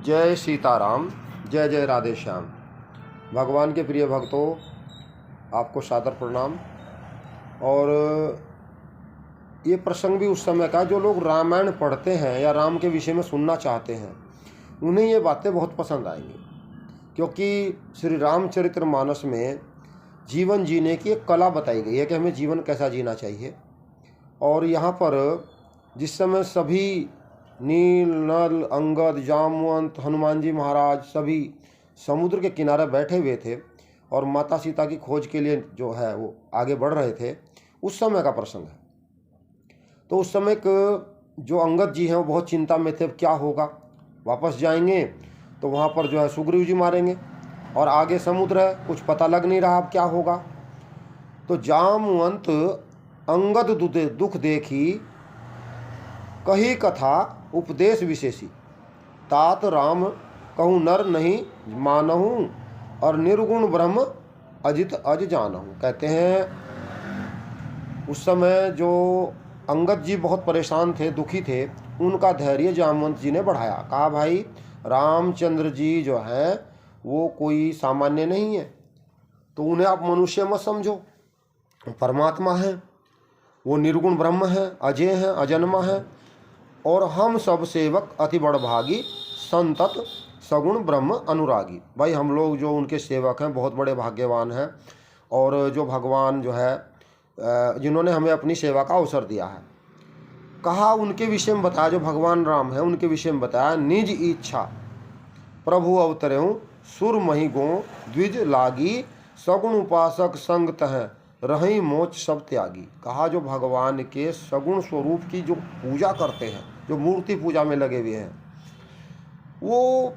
जय सीताराम, जय जय राधे श्याम। भगवान के प्रिय भक्तों, आपको सादर प्रणाम। और ये प्रसंग भी उस समय का, जो लोग रामायण पढ़ते हैं या राम के विषय में सुनना चाहते हैं, उन्हें ये बातें बहुत पसंद आएंगी, क्योंकि श्री रामचरितमानस में जीवन जीने की एक कला बताई गई है कि हमें जीवन कैसा जीना चाहिए। और यहाँ पर जिस समय सभी नील, नल, अंगद, जामवंत, हनुमान जी महाराज सभी समुद्र के किनारे बैठे हुए थे और माता सीता की खोज के लिए जो है वो आगे बढ़ रहे थे, उस समय का प्रसंग है। तो उस समय जो अंगद जी हैं वो बहुत चिंता में थे, क्या होगा, वापस जाएंगे तो वहाँ पर जो है सुग्रीव जी मारेंगे और आगे समुद्र है, कुछ पता लग नहीं रहा अब क्या होगा। तो जामवंत अंगद दुख देखी, कही कथा उपदेश विशेषी, तात राम कहूँ नर नहीं मानहूँ, और निर्गुण ब्रह्म अजित अज जानहूँ। कहते हैं उस समय जो अंगद जी बहुत परेशान थे, दुखी थे, उनका धैर्य जामवंत जी ने बढ़ाया। कहा भाई रामचंद्र जी जो हैं वो कोई सामान्य नहीं है, तो उन्हें आप मनुष्य मत समझो, परमात्मा है, वो निर्गुण ब्रह्म है, अजय है, अजन्मा है, और हम सब सेवक अति बड़भागी, संतत सगुण ब्रह्म अनुरागी। भाई हम लोग जो उनके सेवक हैं बहुत बड़े भाग्यवान हैं, और जो भगवान जो है जिन्होंने हमें अपनी सेवा का अवसर दिया है। कहा उनके विषय में बताया, जो भगवान राम है उनके विषय में बताया, निज इच्छा प्रभु अवतरेहूँ, सुर मही गो द्विज लागी, सगुण उपासक संग तह रही मोच सब त्यागी। कहा जो भगवान के सगुण स्वरूप की जो पूजा करते हैं, जो मूर्ति पूजा में लगे हुए हैं, वो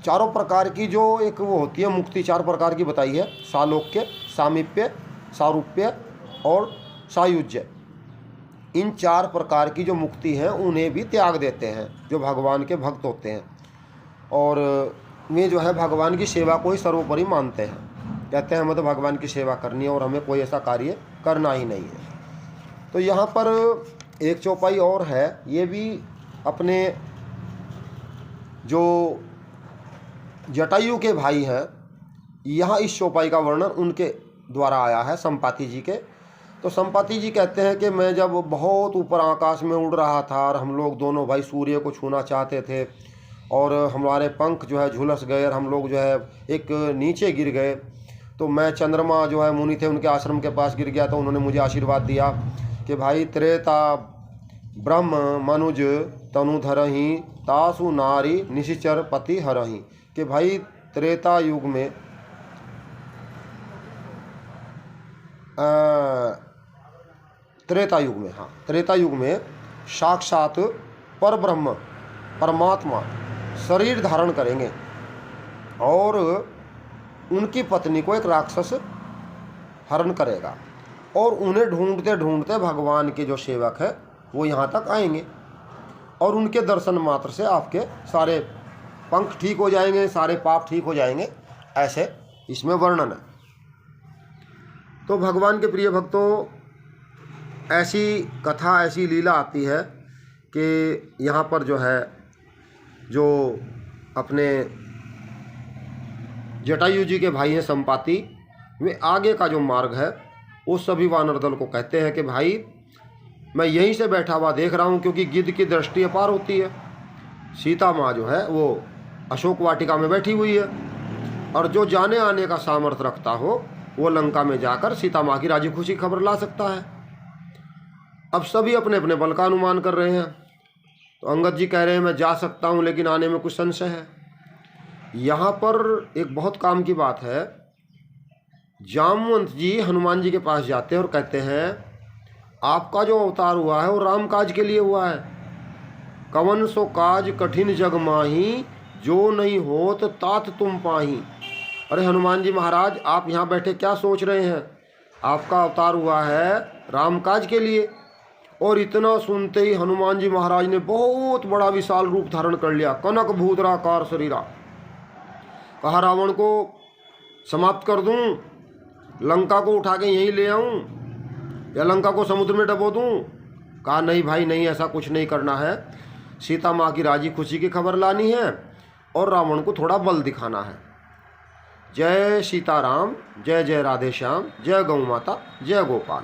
चारों प्रकार की जो एक वो होती है मुक्ति, चार प्रकार की बताई है, सालोक्य, सामीप्य, सारूप्य और सायुज्य। इन चार प्रकार की जो मुक्ति हैं उन्हें भी त्याग देते हैं जो भगवान के भक्त होते हैं, और वे जो है भगवान की सेवा को ही सर्वोपरि मानते हैं। कहते हैं हमें तो भगवान की सेवा करनी है और हमें कोई ऐसा कार्य करना ही नहीं है। तो यहाँ पर एक चौपाई और है, ये भी अपने जो जटायु के भाई हैं, यहाँ इस चौपाई का वर्णन उनके द्वारा आया है, संपाति जी के। तो संपाति जी कहते हैं कि मैं जब बहुत ऊपर आकाश में उड़ रहा था और हम लोग दोनों भाई सूर्य को छूना चाहते थे, और हमारे पंख जो है झुलस गए और हम लोग जो है एक नीचे गिर गए, तो मैं चंद्रमा जो है मुनि थे उनके आश्रम के पास गिर गया। तो उन्होंने मुझे आशीर्वाद दिया कि भाई त्रेता ब्रह्म मनुज तनु धरही, तासु नारी निशिचर पति हरही। कि भाई त्रेता युग में त्रेता युग में साक्षात पर ब्रह्म परमात्मा शरीर धारण करेंगे और उनकी पत्नी को एक राक्षस हरण करेगा, और उन्हें ढूंढते ढूंढते भगवान के जो सेवक है वो यहाँ तक आएंगे, और उनके दर्शन मात्र से आपके सारे पंख ठीक हो जाएंगे, सारे पाप ठीक हो जाएंगे। ऐसे इसमें वर्णन है। तो भगवान के प्रिय भक्तों, ऐसी कथा, ऐसी लीला आती है कि यहाँ पर जो है जो अपने जटायु जी के भाई हैं संपाति, वे आगे का जो मार्ग है वो सभी वानर दल को कहते हैं कि भाई मैं यहीं से बैठा हुआ देख रहा हूँ, क्योंकि गिद्ध की दृष्टि अपार होती है। सीता माँ जो है वो अशोक वाटिका में बैठी हुई है, और जो जाने आने का सामर्थ्य रखता हो वो लंका में जाकर सीता माँ की राजी खुशी खबर ला सकता है। अब सभी अपने अपने बल का अनुमान कर रहे हैं। तो अंगद जी कह रहे हैं मैं जा सकता हूँ, लेकिन आने में कुछ संशय है। यहाँ पर एक बहुत काम की बात है, जामवंत जी हनुमान जी के पास जाते हैं और कहते हैं आपका जो अवतार हुआ है वो राम काज के लिए हुआ है। कवन सो काज कठिन जग माही, जो नहीं होत तात तुम पाही। अरे हनुमान जी महाराज, आप यहाँ बैठे क्या सोच रहे हैं? आपका अवतार हुआ है राम काज के लिए। और इतना सुनते ही हनुमान जी महाराज ने बहुत बड़ा विशाल रूप धारण कर लिया, कनक भूतराकार शरीरा। कहा रावण को समाप्त कर दूं, लंका को उठा के यहीं ले आऊं, या लंका को समुद्र में डबो दूं? कहा नहीं भाई नहीं, ऐसा कुछ नहीं करना है। सीता माँ की राजी खुशी की खबर लानी है, और रावण को थोड़ा बल दिखाना है। जय सीताराम, जय जय राधे श्याम, जय गौ माता, जय गोपाल।